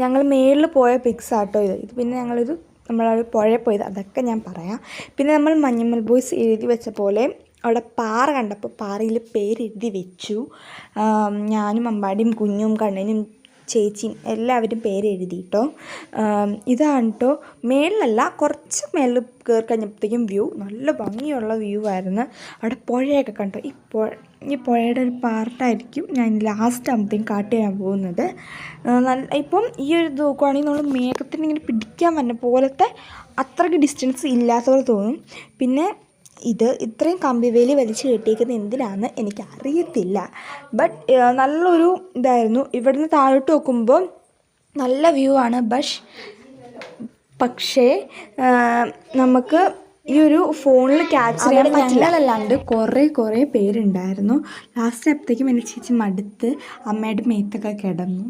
ഞങ്ങൾ മേളിൽ പോയ പിക്സ് ആട്ടോ ഇത് പിന്നെ ഞങ്ങളിത് നമ്മളവിടെ പുഴയിൽ പോയത് അതൊക്കെ ഞാൻ പറയാം. പിന്നെ നമ്മൾ മഞ്ഞുമൽ ബോയ്സ് എഴുതി വെച്ച പോലെ അവിടെ പാറ കണ്ടപ്പോൾ പാറയിൽ പേരെഴുതി വെച്ചു. ഞാനും അമ്പാടിയും കുഞ്ഞും കണ്ണനും ചേച്ചിയും എല്ലാവരും പേരെഴുതി കേട്ടോ. ഇതാണ് കേട്ടോ, മേളിലല്ല കുറച്ച് മേളിൽ കയറി കഴിഞ്ഞപ്പോഴത്തേക്കും വ്യൂ നല്ല ഭംഗിയുള്ള വ്യൂ ആയിരുന്നു. അവിടെ പുഴയൊക്കെ കണ്ടോ. ഈ പുഴയുടെ ഒരു പാർട്ടായിരിക്കും ഞാൻ ലാസ്റ്റ് ആകുമ്പോഴത്തേക്കും കാട്ടി തരാൻ പോകുന്നത്. ഇപ്പം ഈ ഒരു ഇത് നോക്കുവാണെങ്കിൽ നമ്മൾ മേഘത്തിന് ഇങ്ങനെ പിടിക്കാൻ പറ്റുന്ന പോലത്തെ അത്രയ്ക്ക് ഡിസ്റ്റൻസ് ഇല്ലാത്ത പോലെ തോന്നും. പിന്നെ ഇത്രയും കമ്പിവേലി വലിച്ചു കെട്ടിയിരിക്കുന്നത് എന്തിനാണെന്ന് എനിക്കറിയത്തില്ല. ബട്ട് നല്ലൊരു ഇതായിരുന്നു. ഇവിടുന്ന് താഴോട്ട് നോക്കുമ്പോൾ നല്ല വ്യൂ ആണ്. പക്ഷേ നമുക്ക് ഈ ഒരു ഫോണിൽ ക്യാപ്ചർ ചെയ്യാൻ പറ്റില്ല. അല്ലാണ്ട് കുറേ പേരുണ്ടായിരുന്നു. ലാസ്റ്റ് അപ്പോഴത്തേക്കും എൻ്റെ ചേച്ചി മടുത്ത് അമ്മയുടെ മേത്തൊക്കെ കിടന്നു.